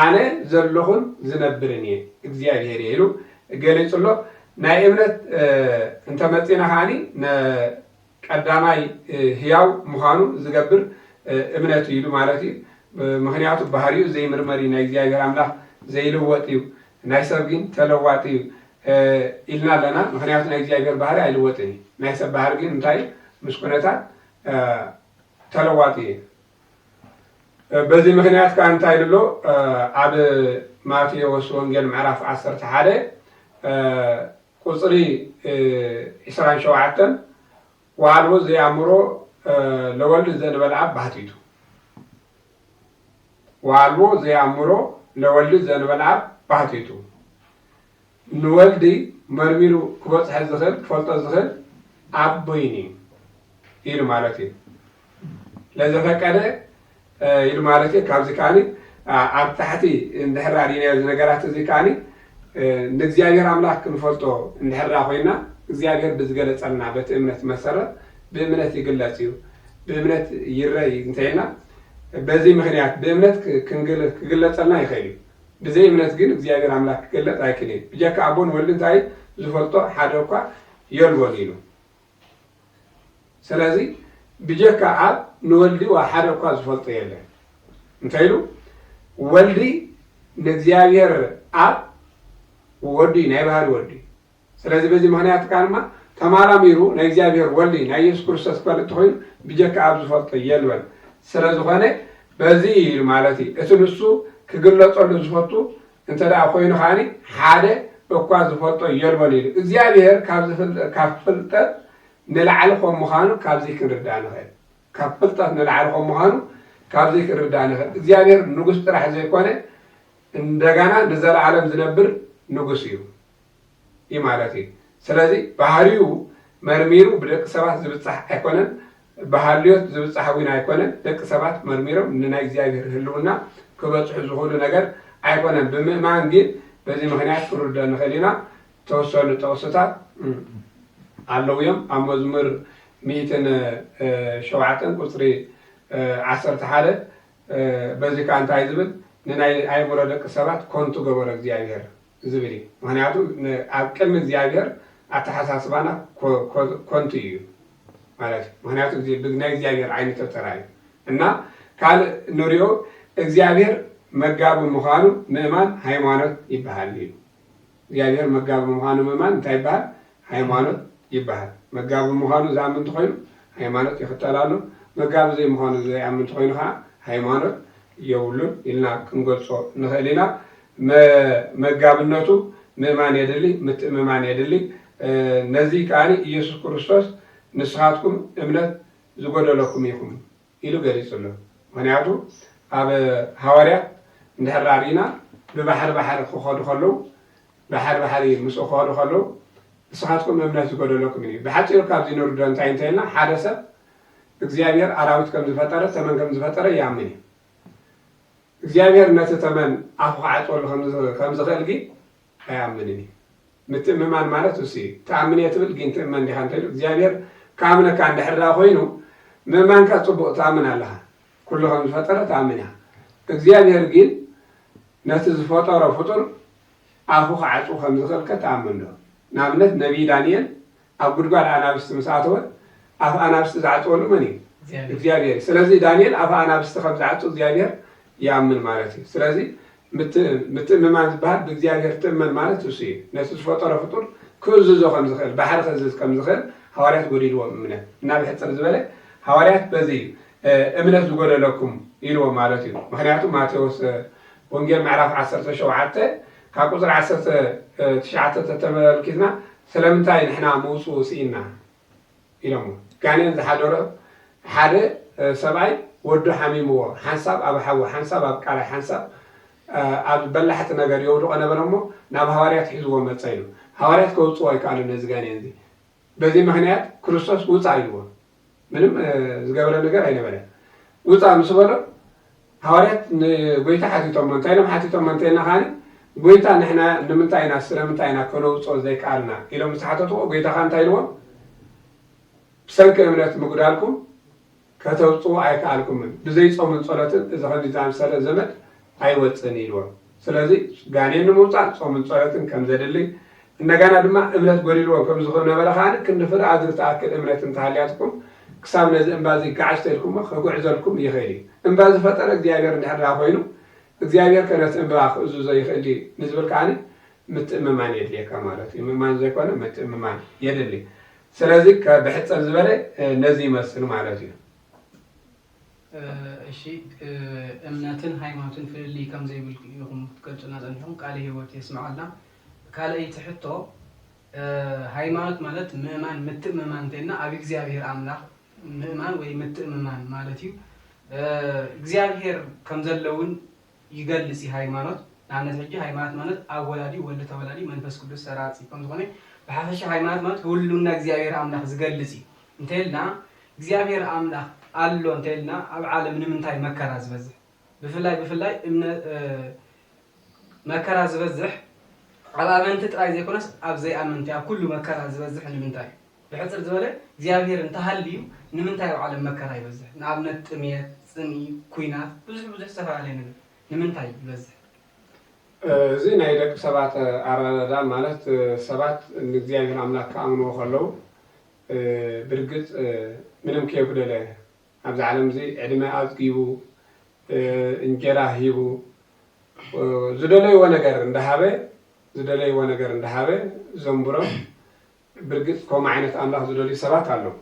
ኣነ ዘለኹን ዝነብርኒ እግዚአብሔር ኢሉ ገሊጹሎ ናይ እምነት እንተመፂና ከዓኒ ቀዳማይ ሕያው ምዃኑ ዝገብር እምነት ኢሉ ማለት እዩ ምክንያቱ ባህሪኡ ዘይምርመር ናይ እግዚአብሔር ኣምላኽ ዘይልወጥ እዩ ናይ ሰብ ግን ተለዋጢ እዩ ኢልና ኣለና ምክንያቱ ናይ እግዚአብሔር ባህሪ ኣይልወጥን ናይ ሰብ ባህሪ ግን እንታይ ምስ ኩነታት ተለዋጢ እዩ በዚ ምክንያት ከዓ እንታይ ኢሉሎ ኣብ ማቴዎስ ወንጌል ምዕራፍ 11 ቁፅሪ 27 ዋልዎ ዘያምሮ ለወልድ ዘንበል ኣብ ባህቲቱ ዋልዎ ዘያምሮ ለወልድ ዘንበል ኣብ ባህቲቱ ንወልዲ መርሚሩ ክበፅሐ ዝኽእል ክፈልጦ ዝኽእል ኣብ ቦይኒ ኢሉ ማለት እዩ ለዘፈቀደ ኢሉ ማለት እዩ ካብዚ ከዓኒ ኣብ ታሕቲ እንድሕራ ዲናዮ ነገራት እዚ ከዓኒ ንእግዚአብሔር ኣምላኽ ክንፈልጦ እንድሕራ ኮይና እግዚአብሔር ብዝገለጸልና በቲ እምነት መሰረት ብእምነት ይግለጽ እዩ ብእምነት ይረይ እንተይና በዚ ምክንያት ብእምነት ክግለጸልና ይኽእል እዩ ብዘይ እምነት ግን እግዚአብሔር ኣምላኽ ክግለጽ ኣይክእልን ብጀካ ኣቦን ወልድ እንታይ ዝፈልጦ ሓደ እኳ የልቦን ኢሉ ስለዚ ብጀካ ኣብ ንወልዲ ሓደ እኳ ዝፈልጦ የለን እንታይ ኢሉ ወልዲ ንእግዚአብሔር ኣብ ወዲ ናይ ባህሪ ወዲ ስለዚ በዚ ምክንያት ካንማ ተማራሚሩ ናይ እግዚአብሔር ወልዲ ናይ ኢየሱስ ክርስቶስ ክፈልጥ ኮይኑ ብጀካ ኣብ ዝፈልጦ የልበን ስለዝኾነ በዚ ኢሉ ማለት እዩ እቲ ንሱ ክግለጸሉ ዝፈቱ እንተደኣ ኮይኑ ከዓኒ ሓደ እኳ ዝፈልጦ የልበን ኢሉ እግዚአብሔር ካብ ፍልጠት ንላዕሊ ከም ምዃኑ ካብዚ ክንርዳእ ንኽእል ካብ ፍልጠት ንላዕሊ ከም ምዃኑ ካብዚ ክንርዳእ ንኽእል እግዚአብሔር ንጉስ ጥራሕ ዘይኮነ እንደገና ንዘለዓለም ዝነብር ንጉስ እዩ እዩ ማለት እዩ ስለዚ ባህሪኡ መርሚሩ ብደቂ ሰባት ዝብፃሕ ኣይኮነን ባህልዮት ዝብፃሕ እውን ኣይኮነን ደቂ ሰባት መርሚሮም ንናይ እግዚአብሔር ህልውና ክበፅሑ ዝኽእሉ ነገር ኣይኮነን ብምእማን ግን በዚ ምክንያት ክንርዳእ ንኽእል ኢና ተወሰኑ ጥቕስታት ኣለዉ እዮም ኣብ መዝሙር 107 ቁፅሪ 11 በዚ ከዓ እንታይ ዝብል ንናይ ኣእምሮ ደቂ ሰባት ኮንቱ ገበሮ እግዚአብሔር ዝብል ምክንያቱ ኣብ ቅድሚ እግዚአብሔር ኣተሓሳስባና ኮንቱ እዩ ማለት ምክንያቱ ብናይ እግዚአብሔር ዓይኒ ተተራዩ እና ካልእ ንሪኦ እግዚአብሔር መጋቢ ምዃኑ ምእማን ሃይማኖት ይበሃል እዩ እግዚአብሔር መጋቢ ምዃኑ ምእማን እንታይ ይበሃል ሃይማኖት ይበሃል መጋቢ ምዃኑ ዝኣምን እንተኮይኑ ሃይማኖት ይኽተላሉ መጋቢ ዘይምዃኑ ዘይኣምን እንተኮይኑ ከዓ ሃይማኖት የብሉን ኢልና ክንገልጾ ንኽእል ኢና መጋብነቱ ምእማን የድሊ ምትእምማን የድሊ ነዚ ከዓኒ ኢየሱስ ክርስቶስ ንስኻትኩም እምነት ዝጎደለኩም ኢኹም ኢሉ ገሊጹ ኣሎ ምክንያቱ ኣብ ሃዋርያት እንድሕር ሪእና ብባሕሪ ባሕሪ ክኸዱ ከለዉ ባሕሪ ባሕሪ ምስኡ ክኸዱ ከለዉ ንስኻትኩም እምነት ዝጎደለኩም እዩ ብሓፂሩ ካብዚ ንርድኦ እንታይ እንተኢልና ሓደ ሰብ እግዚአብሔር ኣራዊት ከም ዝፈጠረ ተመን ከም ዝፈጠረ ይኣምን እዩ እግዚአብሔር ነቲ ተመን ኣፉ ክዓፅወሉ ከም ዝኽእል ግን ኣይኣምንን እዩ ምትእምማን ማለት እሱ እዩ ተኣምን እየ ትብል ግን ትእመን ዲኻ እንተኢሉ እግዚአብሔር ከኣምነካ እንድሕር ኮይኑ ምእማንካ ፅቡቕ ተኣምን ኣለኻ ኩሉ ከም ዝፈጠረ ተኣምን ኢኻ እግዚአብሔር ግን ነቲ ዝፈጠሮ ፍጡር ኣፉ ክዓፅው ከም ዝኽእልከ ተኣምን ዶ ንኣብነት ነቢይ ዳንኤል ኣብ ጉድጓድ ኣናብስቲ ምስ ኣተወ ኣፍ ኣናብስቲ ዝዓፅወሉ መን እዩ እግዚአብሔር ስለዚ ዳንኤል ኣፍ ኣናብስቲ ከም ዝዓፅው እግዚአብሔር ይኣምን ማለት እዩ ስለዚ ምትእምማን ዝበሃል ብእግዚአብሔር ትእመን ማለት እሱ እዩ ነቲ ዝፈጠሮ ፍጡር ክእዝዞ ከም ዝኽእል ባሕሪ ክእዝዝ ከም ዝኽእል ሃዋርያት ጎዲልዎም እምነት እና ብሕፅር ዝበለ ሃዋርያት በዚ እምነት ዝጎደለኩም ኢልዎም ማለት እዩ ምክንያቱ ማቴዎስ ወንጌል ምዕራፍ 17 ካብ ቁፅሪ 19 ተተመልኪትና ስለምንታይ ንሕና ምውፁ ስኢና ኢሎሞ ጋኔን ዝሓደሮ ሓደ ሰብኣይ ወዱ ሓሚምዎ ሓንሳብ ኣብ ሓዊ ሓንሳብ ኣብ ቃላይ ሓንሳብ ኣብ በላሕቲ ነገር የውድቆ ነበረ እሞ ናብ ሃዋርያት ሒዝዎ መፀ ኢሉ ሃዋርያት ከውፅዎ ኣይከኣሉ ነዚ ጋኔን እዚ በዚ ምክንያት ክርስቶስ ውፃእ ኢልዎ ምንም ዝገበረ ነገር ኣይነበረ ውፃእ ምስ በሎ ሃዋርያት ንጎይታ ሓቲቶሞ እንታይ ኢሎም ሓቲቶሞ እንታይ ኢልና ከዓኒ ጎይታ ንሕና ንምንታይ ኢና ስለምንታይ ኢና ከነውፅኦ ዘይከኣልና ኢሎም ምስ ሓተትዎ ጎይታ ከዓ እንታይ ኢልዎም ብሰንኪ እምነት ምግዳልኩም ከተውፅዎ ኣይከኣልኩምን ብዘይ ፆምን ፀሎትን እዚ ከምዚ ዝኣምሰለ ዘመድ ኣይወፅን ኢልዎም ስለዚ ጋኔን ንምውፃእ ፆምን ፀሎትን ከም ዘድሊ እንደገና ድማ እምነት ጎዲልዎም ከም ዝነበረ ከዓኒ ክንዲ ፍረ ኣብ ዝተኣክል እምነት እንተሃልያትኩም ክሳብ ነዚ እምባ እዚ ጋዓሽ ተኢልኩሞ ከጉዕዘልኩም ይኽእል እዩ እምባ ዝፈጠረ እግዚአብሔር እንድሕር ኮይኑ እግዚአብሔር ከነቲ እምባ ክእዝዞ ይኽእል ንዝብል ከዓኒ ምትእምማን የድልየካ ማለት እዩ ምእማን ዘይኮነ ምትእምማን የድሊ ስለዚ ብሕፅር ዝበለ ነዚ ይመስል ማለት እዩ እሺ እምነትን ሃይማኖትን ፍልይ ከም ዘይብል ኢኹም ትገልጹና ፀኒሕኩም ቃለ ህይወት የስምዓልና ካልአይ ትሕቶ ሃይማኖት ማለት ምእማን ምትእምማን እንተይልና ኣብ እግዚአብሔር ኣምላኽ ምእማን ወይ ምትእምማን ማለት እዩ እግዚአብሔር ከም ዘለውን ይገልጽ ሃይማኖት ንኣብነት ሕጂ ሃይማኖት ማለት ኣብ ወላዲ ወልዲ ተወላዲ መንፈስ ቅዱስ ሰራጺ ከም ዝኾነ ብሓፈሻ ሃይማኖት ማለት ህልውና እግዚአብሔር ኣምላኽ ዝገልጽ እዩ እንተይልና እግዚአብሔር ኣምላኽ ኣሎ እንተይልና ኣብ ዓለም ንምንታይ መከራ ዝበዝሕ ብፍላይ መከራ ዝበዝሕ ኣብ ኣመንቲ ጥራይ ዘይኮነስ ኣብ ዘይኣመንቲ ኣብ ኩሉ መከራ ዝበዝሕ ንምንታይ ብሕፅር ዝበለ እግዚአብሔር እንተሃልዩ ንምንታይ ኣብ ዓለም መከራ ይበዝሕ ንኣብነት ጥሜት ፅንኢ ኩናት ብዙሕ ዝተፈላለዩ ነገር ንምንታይ ይበዝሕ እዚ ናይ ደቂ ሰባት ኣረዳዳ ማለት ሰባት ንእግዚአብሔር ኣምላክ ከኣምንዎ ከለዉ ብርግፅ ምንም ከየጉደለ ኣብዚ ዓለም እዚ ዕድመ ኣፅጊቡ እንጀራ ሂቡ ዝደለይዎ ነገር እንዳሃበ ዘንብሮም ብርግፅ ከምኡ ዓይነት ኣምላኽ ዝደልዩ ሰባት ኣለዉ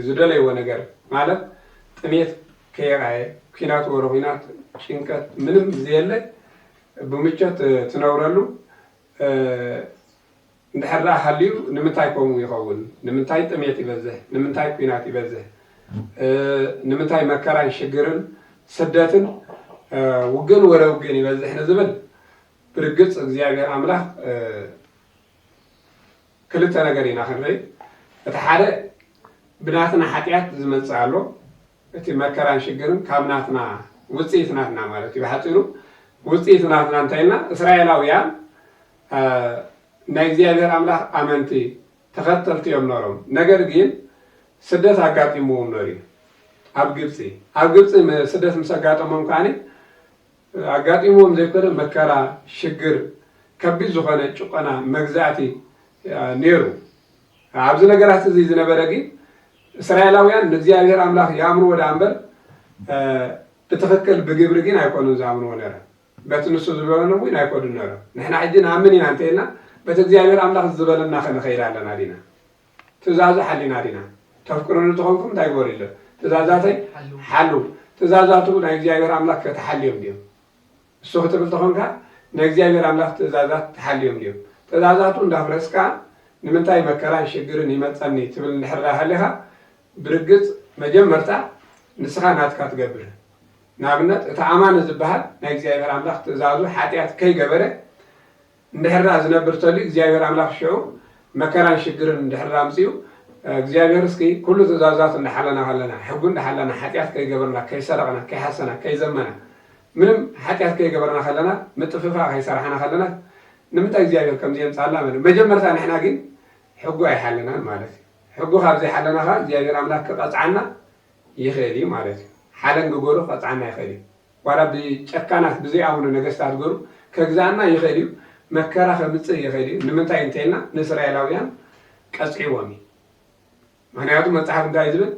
ዝደለይዎ ነገር ማለት ጥሜት ከየቃየ ኩናት ወሮ ኩናት ጭንቀት ምንም ዘየለ ብምቾት ትነብረሉ እንድሕር ሃልዩ ንምንታይ ከምኡ ይኸውን ንምንታይ ጥሜት ይበዝሕ ንምንታይ ኩናት ይበዝሕ ንምንታይ መከራን ሽግርን ስደትን ውግን ወረ ውግን ይበዝሕ ንዝብል ብርግፅ እግዚአብሔር ኣምላኽ ክልተ ነገር ኢና ክንርኢ እቲ ሓደ ብናትና ሓጢኣት ዝመፅእ ኣሎ እቲ መከራን ሽግርን ካብ ናትና ውፅኢት ናትና ማለት እዩ ብሓፂሩ ውፅኢት ናትና እንታይ ኢልና እስራኤላውያን ናይ እግዚአብሔር ኣምላኽ ኣመንቲ ተኸተልቲ እዮም ነሮም ነገር ግን ስደት ኣጋጢምዎም ነሩ ኣብ ግብፂ ስደት ምስ ኣጋጠሞም ከዓኒ ኣጋጢምዎም ዘይኮነ መከራ ሽግር ከቢድ ዝኾነ ጭቆና መግዛእቲ ነይሩ ኣብዚ ነገራት እዚ ዝነበረ ግን እስራኤላውያን ንእግዚአብሔር ኣምላኽ ያምንዎ ዳእምበር ብትኽክል ብግብሪ ግን ኣይኮኑን ዝኣምንዎ ነይረ በቲ ንሱ ዝበለነ እውን ኣይኮኑን ነይረ ንሕና ሕጂ ንኣምን ኢና እንተኢልና በቲ እግዚኣብሔር ኣምላኽ ዝበለና ክንኸይድ ኣለና ዲና ትእዛዙ ሓሊና ዲና ተፍቅሩኒ ትኾንኩም እንታይ ግበሩ ኢሎ ትእዛዛተይ ሓሉ ትእዛዛቱ ናይ እግዚኣብሔር ኣምላኽ ከተሓልዮም ድዮም እሱ ክትብል ተኾንካ ናይ እግዚኣብሔር ኣምላኽ ትእዛዛት ተሓልዮም ድዮም ትእዛዛቱ እንዳፍረስካ ንምንታይ መከራን ሽግርን ይመፀኒ ትብል እንድሕር ሃሊኻ ብርግፅ መጀመርታ ንስኻ ናትካ ትገብር ንኣብነት እቲ ኣማኒ ዝበሃል ናይ እግዚኣብሔር ኣምላኽ ትእዛዙ ሓጢኣት ከይገበረ እንድሕር ዝነብር ተልዩ እግዚኣብሔር ኣምላኽ ሽዑ መከራን ሽግርን እንድሕር ኣምፅኡ እግዚአብሔር እስኪ ኩሉ ትእዛዛት እንዳሓለና ከለና ሕጉ እንዳሓለና ሓጢኣት ከይገበርና ከይሰረቕና ከይሓሰና ከይዘመና ምንም ሓጢኣት ከይገበርና ከለና ምጥፍፋእ ከይሰራሕና ከለና ንምንታይ እግዚአብሔር ከምዚ የምፃልና መጀመርታ ንሕና ግን ሕጉ ኣይሓለናን ማለት እዩ ሕጉ ካብ ዘይሓለና ኸ እግዚአብሔር ኣምላኽ ክቐፅዓና ይኽእል እዩ ማለት እዩ ሓለን ግገሩ ክቐፅዓና ይኽእል እዩ ዋላ ብጨካናት ብዘይኣምኑ ነገስታት ገሩ ከግዛእና ይኽእል እዩ መከራ ከምፅእ ይኽእል እዩ ንምንታይ እንተኢልና ንእስራኤላውያን ቀፅዒዎም እዩ ምክንያቱ መፅሓፍ እንታይ ዝብል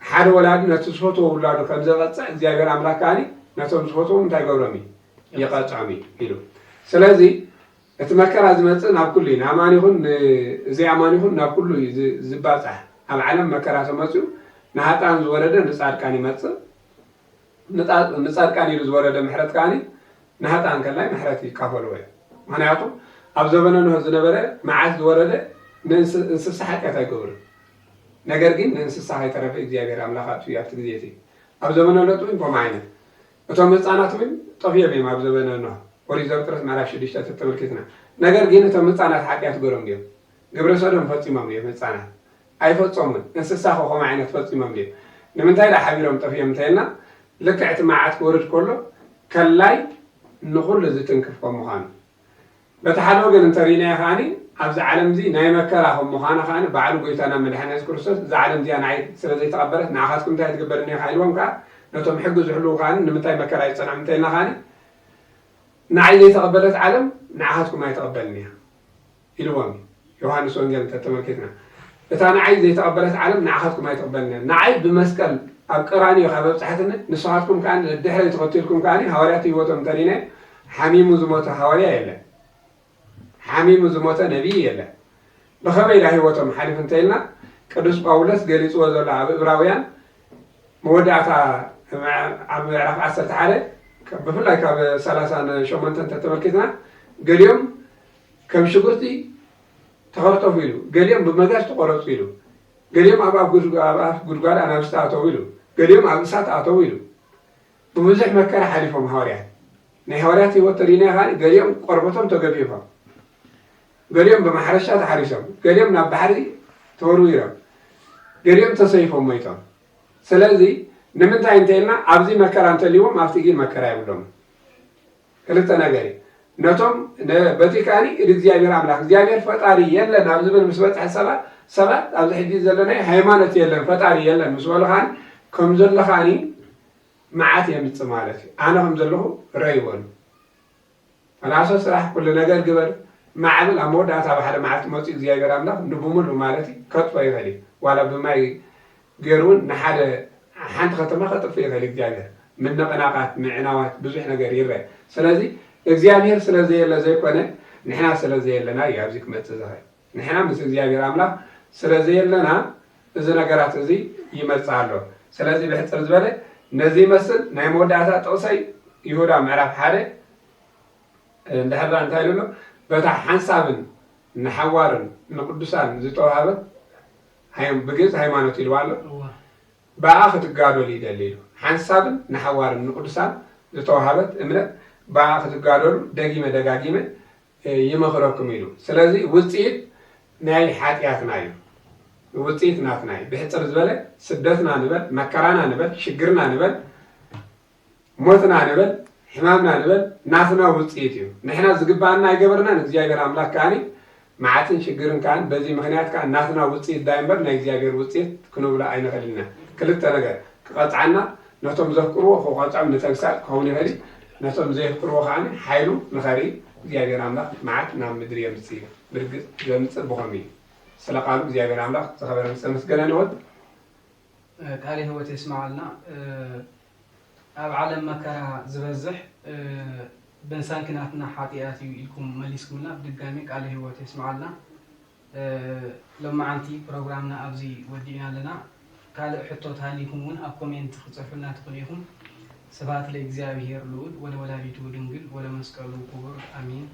ሓደ ወላዲ ነቲ ዝፈትዎ ውላዱ ከም ዘቐፅዕ እግዚአብሔር ኣምላኽ ከዓኒ ነቶም ዝፈትዎ እንታይ ገብሮም እዩ ይቐፅዖም እዩ ኢሉ ስለዚ እቲ መከራ ዝመፅእ ናብ ኩሉ እዩ ንኣማን ይኹን ዘይኣማን ይኹን ናብ ኩሉ እዩ ዝባፅሕ ኣብ ዓለም መከራ ተመፅኡ ንሃጣን ዝወረደ ንፃድቃን ይመፅእ ንፃድቃን ኢሉ ዝወረደ ምሕረት ከዓኒ ንሃጣን ከላይ ምሕረት ይካፈልዎ እዩ ምክንያቱ ኣብ ዘበነ ኖህ ዝነበረ መዓት ዝወረደ ንእንስሳ ሓጢኣት ኣይገብርን ነገር ግን ንእንስሳ ከይተረፈ እግዚአብሔር ኣምላኽ ኣጥፍዩ ኣብቲ ግዜ እቲ ኣብ ዘበነ ሎጥ እውን ከምኡ ዓይነት እቶም ህፃናት እውን ጠፍዮም እዮም ኣብ ዘበነ ኖህ ኦሪት ዘፍጥረት ምዕራፍ 6 ተመልኪትና ነገር ግን እቶም ህፃናት ሓጢኣት ገይሮም ድዮም ግብረ ሰዶም ፈፂሞም ድዮም ህፃናት ኣይፈፀሙን እንስሳ ከምኡ ዓይነት ፈፂሞም ድዮም ንምንታይ ዳ ሓቢሮም ጠፍዮም እንተኢልና ልክዕ እቲ መዓት ክወርድ ከሎ ከላይ ንኩሉ ዝትንክፍ ከም ምዃኑ በቲ ሓደ ወገን እንተሪእናዮ ከዓኒ ኣብዚ ዓለም እዚ ናይ መከራ ከም ምዃና ከዓኒ ባዕሉ ጎይታና መድሓኒና የሱስ ክርስቶስ እዛ ዓለም እዚኣ ንዓይ ስለዘይተቐበለት ንዓኻትኩም እንታይ ትግበርኒ ኢኻ ኢልዎም ከዓ ነቶም ሕጊ ዝሕልው ከዓኒ ንምንታይ መከራ ይፀንዖም እንተኢልና ከዓኒ ንዓይ ዘይተቐበለት ዓለም ንዓኻትኩም ኣይተቐበልኒ እያ ኢልዎም ዮሃንስ ወንጌል ተመልኪትና እታ ንዓይ ዘይተቐበለት ዓለም ንዓኻትኩም ኣይተቐበልኒ እያ ንዓይ ብመስቀል ኣብ ቀራንዮ ካብ ኣብፅሐትኒ ንስኻትኩም ከዓኒ ድሕሪ ተኸቲልኩም ከዓኒ ሃዋርያት ህይወቶም እንተሪእና ሓሚሙ ዝሞተ ሃዋርያ የለን ሓሚሙ ዝሞተ ነቢይ የለን ብኸመይ ኢላ ህይወቶም ሓሊፍ እንተኢልና ቅዱስ ጳውሎስ ገሊፅዎ ዘሎ ኣብ ዕብራውያን መወዳእታ ኣብ ምዕራፍ 11 ብፍላይ ካብ 38 ተተመልኪትና ገሊኦም ከም ሽጉርቲ ተኸርጠፉ ኢሉ ገሊኦም ብመጋዝ ተቆረፁ ኢሉ ገሊኦም ኣብ ጉድጓድ ኣናብስቲ ኣተው ኢሉ ገሊኦም ኣብ እሳት ኣተው ኢሉ ብብዙሕ መከራ ሓሊፎም ሃዋርያት ናይ ሃዋርያት ህይወት ተሪእና ከዓኒ ገሊኦም ቆርበቶም ተገፊፎም ገሊኦም ብማሕረሻ ተሓሪሶም ገሊኦም ናብ ባሕሪ ተወርዊሮም ገሊኦም ተሰይፎም ሞይቶም ስለዚ ንምንታይ እንተኢልና ኣብዚ መከራ እንተልይዎም ኣብቲ ግን መከራ የብሎም ክልተ ነገር እዩ ነቶም በቲ ከዓኒ እግዚአብሔር ኣምላኽ እግዚአብሔር ፈጣሪ የለን ኣብ ዝብል ምስ በፅሐ ሰባት ኣብዚ ሕጂ ዘለና ሃይማኖት የለን ፈጣሪ የለን ምስ በሉ ከዓኒ ከም ዘሎ ከዓኒ መዓት የምፅእ ማለት እዩ ኣነ ከም ዘለኹ ረይበሉ ፈላሶ ስራሕ ኩሉ ነገር ግበር ማዕብል ኣብ መወዳእታ ብሓደ መዓልቲ መፅኡ እግዚአብሔር ኣምላኽ ንብሙሉ ማለት እዩ ከጥፎ ይኽእል እዩ ዋላ ብማይ ገይሩ እውን ንሓደ ሓንቲ ከተማ ከጥፎ ይኽእል እግዚአብሔር ምንቕናቓት ምዕናዋት ብዙሕ ነገር ይርአ ስለዚ እግዚአብሔር ስለዘየለ ዘይኮነ ንሕና ስለዘየለና እዩ ኣብዚ ክመፅእ ዝኽእል ንሕና ምስ እግዚአብሔር ኣምላኽ ስለዘየለና እዚ ነገራት እዚ ይመፅእ ኣሎ ስለዚ ብሕፅር ዝበለ ነዚ ይመስል ናይ መወዳእታ ጥቕሰይ ይሁዳ ምዕራፍ 1 እንድሕር እንታይ ኢሉ በታ ሓንሳብን ንሓዋርን ንቅዱሳን ዝተዋሃበት ብግልፂ ሃይማኖት ኢልዋ ኣሎ ብኣ ክትጋደሉ ይደሊ ኢሉ ሓንሳብን ንሓዋርን ንቅዱሳን ዝተዋሃበት እምነት ብኣ ክትጋደሉ ደጊመ ደጋጊመ ይመኽረኩም ኢሉ ስለዚ ውፅኢት ናይ ሓጢኣትና እዩ ውፅኢት ናትና እዩ ብሕፅር ዝበለ ስደትና ንበል መከራና ንበል ሽግርና ንበል ሞትና ንበል ሕማምና ንበል ናትና ውፅኢት እዩ ንሕና ዝግባአና ኣይገበርናን እግዚአብሔር ኣምላኽ ከዓኒ መዓትን ሽግርን ከዓኒ በዚ ምክንያት ከዓ ናትና ውፅኢት ዳ እምበር ናይ እግዚአብሔር ውፅኢት ክንብሎ ኣይንኽእልና ክልተ ነገር ክቐፅዓና ነቶም ዘፍቅርዎ ክቐፅዖም ንተግሳፅ ክኸውን ይኽእል ነቶም ዘይፍቅርዎ ከዓኒ ሓይሉ ንኸርኢ እግዚአብሔር አምላክ መዓት ናብ ምድሪ የምጽእ ብርግጽ ዘምጽእ ብኸመይ ስለ ቃሉ እግዚአብሔር አምላክ ተኸበረ ምስጋና ይሁን። ቃል ሕይወት ይስማዓልና ኣብ ዓለም መከራ ዝበዝሕ በንሳንክናትና ሓጢአት እዩ ኢልኩም መሊስኩምና ብድጋሚ ቃል ሕይወት ይስማዓልና። ሎማዓንቲ ፕሮግራምና ኣብዚ ወዲእና ኣለና። ካልእ ሕቶት ሃሊኩም እውን ኣብ ኮሜንት ክጽፉልና ትኽእሉ ኢኹም። ስብሐት ለእግዚአብሔር ልዑል ወለወላዲቱ ድንግል ወለመስቀሉ ክቡር አሜን።